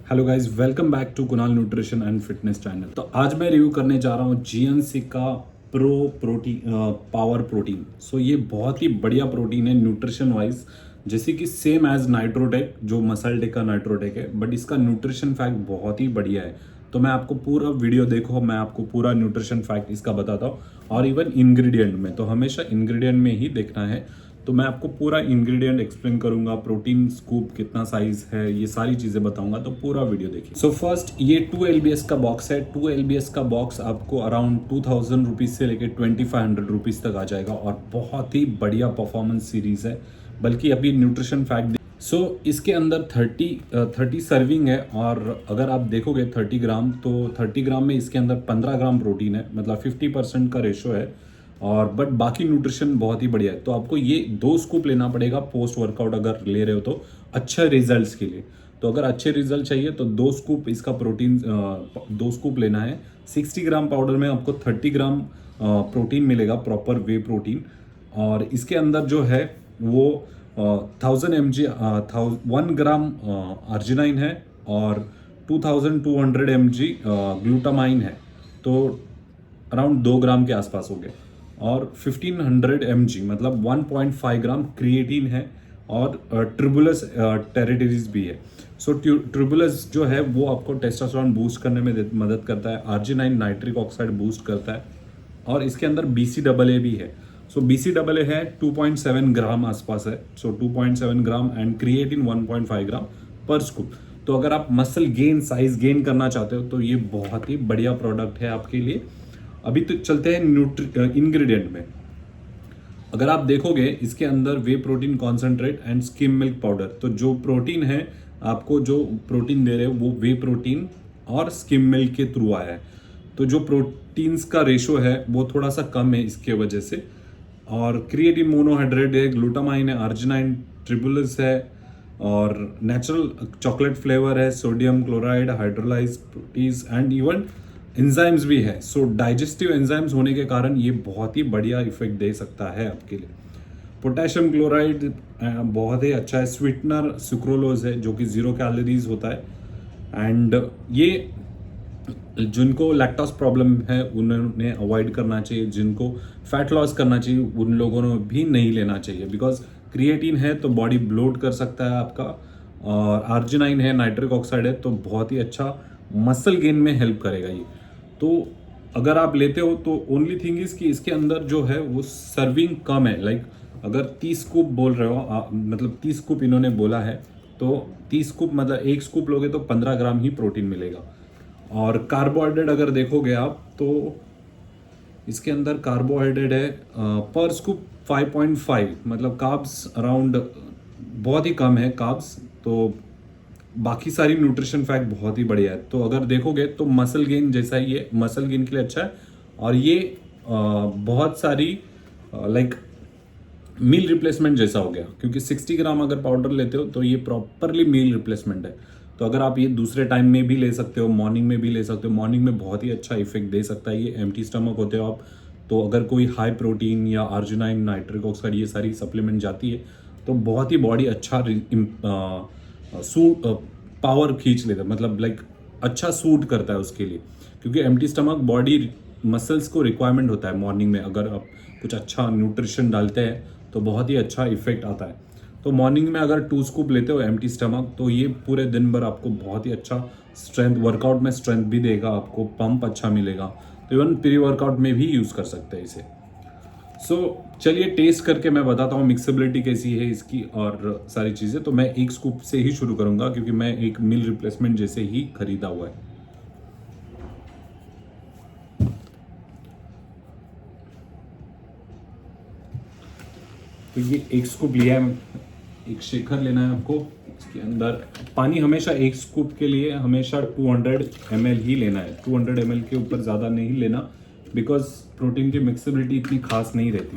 Hello guys, welcome back to Kunal nutrition and fitness channel. तो आज मैं रिव्यू करने जा रहा हूँ जीएनसी का प्रो प्रोटीन पावर प्रोटीन। सो ये बहुत ही बढ़िया प्रोटीन है न्यूट्रिशन वाइज, जैसे कि सेम एज नाइट्रोटेक जो मसल टेक का नाइट्रोटेक है, बट इसका न्यूट्रिशन फैक्ट बहुत ही बढ़िया है। तो मैं आपको पूरा वीडियो देखो, मैं आपको पूरा न्यूट्रिशन फैक्ट इसका बताता हूँ और इवन इंग्रेडिएंट में, तो हमेशा इंग्रेडिएंट में ही देखना है। तो मैं आपको पूरा इंग्रेडिएंट एक्सप्लेन करूंगा, प्रोटीन स्कूप कितना साइज है, ये सारी चीजें बताऊंगा, तो पूरा वीडियो देखिए। सो फर्स्ट ये 2 LBS का बॉक्स है। 2 LBS का बॉक्स आपको अराउंड 2000 रुपीज से लेकर 2500 रुपीज तक आ जाएगा और बहुत ही बढ़िया परफॉर्मेंस सीरीज है। बल्कि अभी न्यूट्रिशन फैक्ट इसके अंदर 30 सर्विंग है और अगर आप देखोगे 30 ग्राम, तो 30 ग्राम में इसके अंदर 15 ग्राम प्रोटीन है, मतलब 50% का रेशो है। और बट बाकी न्यूट्रिशन बहुत ही बढ़िया है। तो आपको ये 2 स्कूप लेना पड़ेगा पोस्ट वर्कआउट अगर ले रहे हो तो अच्छे रिजल्ट्स के लिए। तो अगर अच्छे रिजल्ट चाहिए तो 2 स्कूप इसका प्रोटीन 2 स्कूप लेना है। 60 ग्राम पाउडर में आपको 30 ग्राम प्रोटीन मिलेगा, प्रॉपर वे प्रोटीन। और इसके अंदर जो है वो 1 ग्राम आर्जिनाइन है और 2200 mg ग्लूटामाइन है, तो अराउंड 2 ग्राम के आसपास हो गए। और 1500 mg मतलब 1.5 ग्राम क्रिएटिन है और ट्रिबुलस टेरिटरीज भी है। सो ट्रिबुलस जो है वो आपको टेस्टोस्टेरोन बूस्ट करने में मदद करता है, आर्जिनाइन नाइट्रिक ऑक्साइड बूस्ट करता है और इसके अंदर BCAA भी है। सो BCAA है 2.7 ग्राम आसपास है, सो 2.7 ग्राम एंड क्रिएटिन 1.5 ग्राम पर स्कूप। तो अगर आप मसल गेन, साइज गेन करना चाहते हो तो ये बहुत ही बढ़िया प्रोडक्ट है आपके लिए। अभी तो चलते हैं इंग्रेडिएंट में। अगर आप देखोगे इसके अंदर whey protein concentrate and skim milk powder, तो जो प्रोटीन है आपको जो प्रोटीन दे रहे हो वो वे प्रोटीन और स्किम मिल्क के थ्रू आया है। तो जो प्रोटीन्स का रेशो है वो थोड़ा सा कम है इसके वजह से। और क्रिएटिन मोनोहाइड्रेट है, ग्लूटामाइन है, आर्जिनाइन, ट्रिबुलस है और नेचुरल चॉकलेट फ्लेवर है, sodium chloride, hydrolyse proteases and even enzymes भी है। सो डाइजेस्टिव एंजाइम्स होने के कारण ये बहुत ही बढ़िया इफेक्ट दे सकता है आपके लिए। पोटेशियम क्लोराइड बहुत ही अच्छा है। स्वीटनर सुक्रोलोज है जो कि 0 कैलोरीज होता है। एंड ये जिनको लैक्टोज प्रॉब्लम है उन्हें अवॉइड करना चाहिए, जिनको फैट लॉस करना चाहिए उन लोगों ने भी नहीं लेना चाहिए, बिकॉज क्रिएटिन है तो बॉडी ब्लोट कर सकता है आपका, और आर्जिनाइन है, नाइट्रिक ऑक्साइड है, तो बहुत ही अच्छा मसल गेन में हेल्प करेगा ये। तो अगर आप लेते हो तो ओनली थिंग इज कि इसके अंदर जो है वो सर्विंग कम है। लाइक अगर 30 स्कूप बोल रहे हो, मतलब 30 स्कूप इन्होंने बोला है, तो 30 स्कूप मतलब 1 स्कूप लोगे तो 15 ग्राम ही प्रोटीन मिलेगा। और कार्बोहाइड्रेट अगर देखोगे आप तो इसके अंदर कार्बोहाइड्रेट है पर स्कूप 5.5, मतलब कार्ब्स अराउंड बहुत ही कम है कार्ब्स। तो बाकी सारी न्यूट्रिशन फैक्ट बहुत ही बढ़िया है। तो अगर देखोगे तो मसल गेन जैसा ही ये मसल गेन के लिए अच्छा है। और ये बहुत सारी लाइक मील रिप्लेसमेंट जैसा हो गया, क्योंकि 60 ग्राम अगर पाउडर लेते हो तो ये प्रॉपरली मील रिप्लेसमेंट है। तो अगर आप ये दूसरे टाइम में भी ले सकते हो, मॉर्निंग में भी ले सकते हो, मॉर्निंग में बहुत ही अच्छा इफेक्ट दे सकता है ये। एम्प्टी स्टमक होते हो आप, तो अगर कोई हाई प्रोटीन या आर्जिनाइन, नाइट्रिक ऑक्साइड ये सारी सप्लीमेंट जाती है तो बहुत ही बॉडी अच्छा सूट पावर खींच लेता है, मतलब लाइक अच्छा सूट करता है उसके लिए। क्योंकि एम्प्टी स्टमक बॉडी मसल्स को रिक्वायरमेंट होता है मॉर्निंग में, अगर आप कुछ अच्छा न्यूट्रिशन डालते हैं तो बहुत ही अच्छा इफेक्ट आता है। तो मॉर्निंग में अगर 2 स्कूप लेते हो एम्प्टी स्टमक, तो ये पूरे दिन भर आपको बहुत ही अच्छा स्ट्रेंथ, वर्कआउट में स्ट्रेंथ भी देगा, आपको पंप अच्छा मिलेगा। तो इवन प्री वर्कआउट में भी यूज़ कर सकते हैं इसे। चलिए टेस्ट करके मैं बताता हूँ मिक्सेबिलिटी कैसी है इसकी और सारी चीज़ें। तो मैं 1 स्कूप से ही शुरू करूँगा क्योंकि मैं एक मील रिप्लेसमेंट जैसे ही खरीदा हुआ है। तो ये 1 स्कूप लिया है, एक शेकर लेना है आपको। इसके अंदर पानी हमेशा 1 स्कूप के लिए हमेशा 200 ml ही लेना है। 200 ml के ऊपर ज़्यादा नहीं लेना, बिकॉज प्रोटीन की मिक्सेबिलिटी इतनी खास नहीं रहती,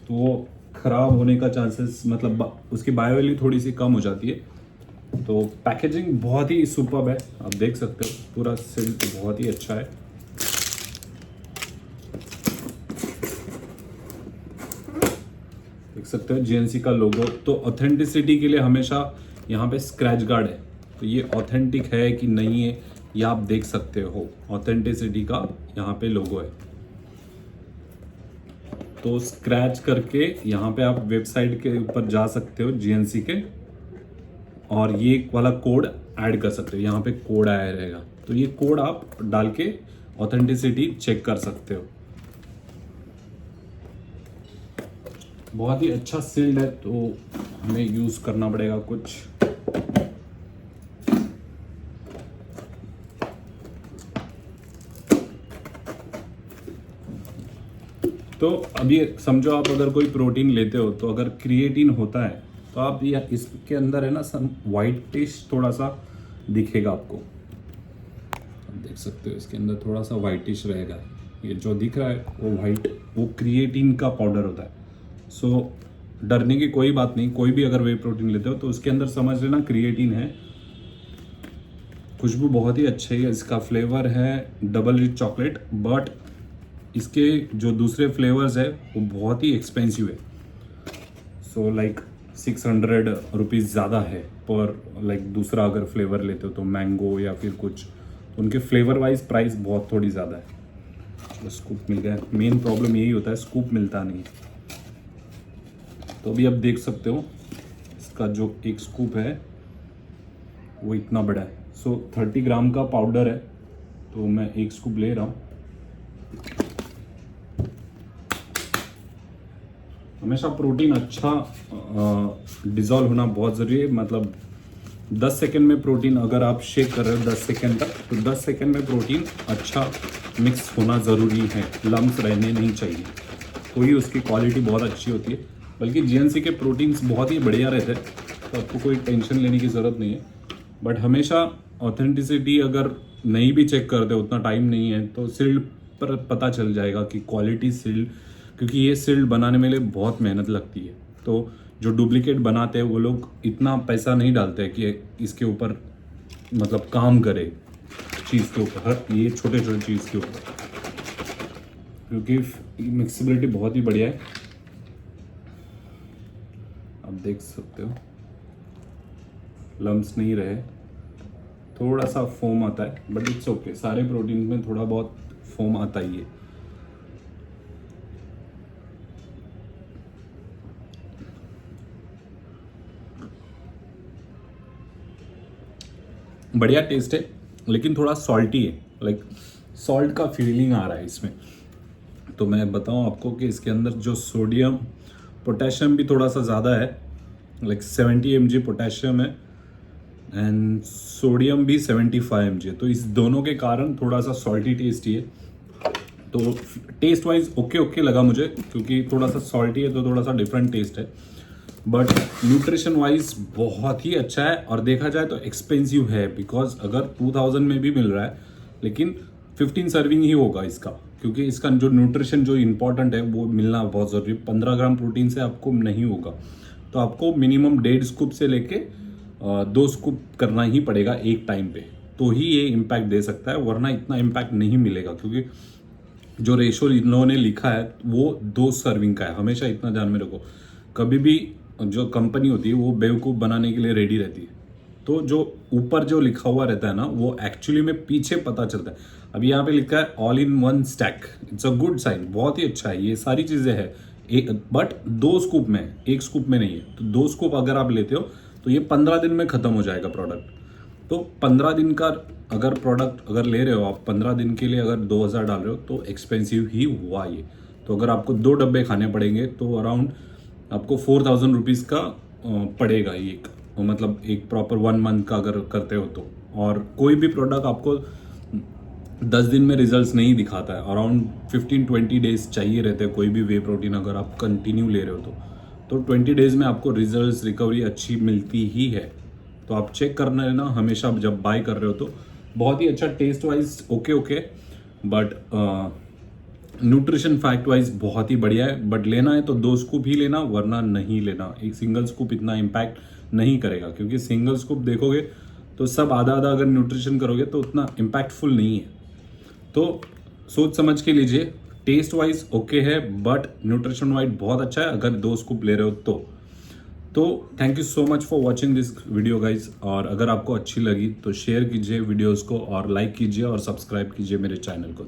तो वो ख़राब होने का चांसेस, मतलब उसकी बायोवैल्यू थोड़ी सी कम हो जाती है। तो पैकेजिंग बहुत ही सुपर्ब है, आप देख सकते हो, पूरा सील बहुत ही अच्छा है। देख सकते हो जीएनसी का लोगो। तो ऑथेंटिसिटी के लिए हमेशा यहाँ पे स्क्रैच गार्ड है, तो ये ऑथेंटिक है कि नहीं है ये आप देख सकते हो। ऑथेंटिसिटी का यहाँ पे लोगो है। तो स्क्रैच करके यहाँ पे आप वेबसाइट के ऊपर जा सकते हो जीएनसी के, और ये वाला कोड ऐड कर सकते हो। यहाँ पे कोड आया रहेगा, तो ये कोड आप डाल के ऑथेंटिसिटी चेक कर सकते हो। बहुत ही अच्छा सील्ड है, तो हमें यूज करना पड़ेगा कुछ। तो अभी समझो आप अगर कोई प्रोटीन लेते हो, तो अगर क्रिएटिन होता है तो आप ये इसके अंदर है ना सम वाइटिश थोड़ा सा दिखेगा आपको। आप देख सकते हो इसके अंदर थोड़ा सा वाइटिश रहेगा। ये जो दिख रहा है वो वाइट, वो क्रिएटिन का पाउडर होता है। सो डरने की कोई बात नहीं। कोई भी अगर वे प्रोटीन लेते हो तो उसके अंदर समझ लेना क्रिएटिन है। खुशबू बहुत ही अच्छी है। इसका फ्लेवर है डबल रिच चॉकलेट, बट इसके जो दूसरे फ्लेवर्स है वो बहुत ही एक्सपेंसिव है। सो लाइक 600 रुपीज़ ज़्यादा है पर लाइक दूसरा अगर फ्लेवर लेते हो तो मैंगो या फिर कुछ, तो उनके फ्लेवर वाइज प्राइस बहुत थोड़ी ज़्यादा है। चलो स्कूप मिल गया। मेन प्रॉब्लम यही होता है, स्कूप मिलता नहीं। तो अभी आप देख सकते हो इसका जो एक स्कूप है वो इतना बड़ा है। सो 30 ग्राम का पाउडर है, तो मैं एक स्कूप ले रहा हूँ। हमेशा प्रोटीन अच्छा डिज़ोल्व होना बहुत ज़रूरी है। मतलब 10 सेकेंड में प्रोटीन अगर आप शेक कर रहे हो 10 सेकेंड तक, तो 10 सेकेंड में प्रोटीन अच्छा मिक्स होना ज़रूरी है। लम्स रहने नहीं चाहिए, तो ही उसकी क्वालिटी बहुत अच्छी होती है। बल्कि जीएनसी के प्रोटीन्स बहुत ही बढ़िया रहते हैं, तो आपको कोई टेंशन लेने की ज़रूरत नहीं है। बट हमेशा ऑथेंटिसिटी अगर नहीं भी चेक करते, उतना टाइम नहीं है, तो सील्ड पर पता चल जाएगा कि क्वालिटी सील्ड, क्योंकि ये सील्ड बनाने में लिए बहुत मेहनत लगती है। तो जो डुप्लीकेट बनाते हैं वो लोग इतना पैसा नहीं डालते हैं कि इसके ऊपर मतलब काम करे चीज़ के ऊपर, हर ये छोटे छोटे चीज़ के ऊपर, क्योंकि मिक्सिबिलिटी बहुत ही बढ़िया है। आप देख सकते हो लम्स नहीं रहे, थोड़ा सा फोम आता है, बट इट्स ओके। सारे प्रोटीन में थोड़ा बहुत फोम आता ही है। बढ़िया टेस्ट है, लेकिन थोड़ा सॉल्टी है। लाइक सॉल्ट का फीलिंग आ रहा है इसमें। तो मैं बताऊं आपको कि इसके अंदर जो सोडियम पोटेशियम भी थोड़ा सा ज़्यादा है। लाइक 70 mg पोटेशियम है एंड सोडियम भी 75 mg है। तो इस दोनों के कारण थोड़ा सा सॉल्टी टेस्ट ही है। तो टेस्ट वाइज ओके ओके लगा मुझे, क्योंकि थोड़ा सा सॉल्टी है तो थोड़ा सा डिफरेंट टेस्ट है। बट न्यूट्रिशन वाइज बहुत ही अच्छा है, और देखा जाए तो एक्सपेंसिव है। बिकॉज अगर 2000 में भी मिल रहा है, लेकिन 15 सर्विंग ही होगा इसका, क्योंकि इसका जो न्यूट्रिशन जो इंपॉर्टेंट है वो मिलना बहुत ज़रूरी है। 15 ग्राम प्रोटीन से आपको नहीं होगा, तो आपको मिनिमम 1.5 स्कूप से लेके 2 स्कूप करना ही पड़ेगा एक टाइम पे, तो ही ये इम्पैक्ट दे सकता है। वरना इतना इम्पैक्ट नहीं मिलेगा, क्योंकि जो रेशो इन लोगों ने लिखा है वो 2 सर्विंग का है। हमेशा इतना ध्यान में रखो। कभी भी जो कंपनी होती है वो बेवकूफ़ बनाने के लिए रेडी रहती है। तो जो ऊपर जो लिखा हुआ रहता है ना, वो एक्चुअली में पीछे पता चलता है। अभी यहाँ पे लिखा है all in one stack, it's a good sign, बहुत ही अच्छा है। ये सारी चीज़ें हैं, बट 2 स्कूप में, 1 स्कूप में नहीं है। तो 2 स्कूप अगर आप लेते हो तो ये 15 दिन में ख़त्म हो जाएगा प्रोडक्ट। तो 15 दिन का अगर प्रोडक्ट अगर ले रहे हो आप, 15 दिन के लिए अगर 2000 डाल रहे हो, तो एक्सपेंसिव ही हुआ ये। तो अगर आपको 2 डब्बे खाने पड़ेंगे तो अराउंड आपको 4000 रुपीज़ का पड़ेगा एक, मतलब एक प्रॉपर 1 मंथ का अगर करते हो तो। और कोई भी प्रोडक्ट आपको 10 दिन में रिजल्ट्स नहीं दिखाता है, अराउंड 15-20 डेज चाहिए रहते हैं कोई भी वे प्रोटीन अगर आप कंटिन्यू ले रहे हो तो 20 डेज में आपको रिजल्ट्स रिकवरी अच्छी मिलती ही है। तो आप चेक करना है ना हमेशा जब बाय कर रहे हो। तो बहुत ही अच्छा taste wise okay, but nutrition fact wise बहुत ही बढ़िया है। बट लेना है तो 2 स्कूप ही लेना, वरना नहीं लेना। एक सिंगल स्कूप इतना इम्पैक्ट नहीं करेगा, क्योंकि सिंगल स्कूप देखोगे तो सब आधा आधा अगर न्यूट्रिशन करोगे तो उतना इम्पैक्टफुल नहीं है। तो सोच समझ के लीजिए। टेस्ट वाइज ओके है, बट न्यूट्रिशन वाइज बहुत अच्छा है अगर 2 स्कूप ले रहे हो तो। तो thank you so much for watching this video guys, और अगर आपको अच्छी लगी तो शेयर कीजिए वीडियोस को और लाइक कीजिए और सब्सक्राइब कीजिए मेरे चैनल को।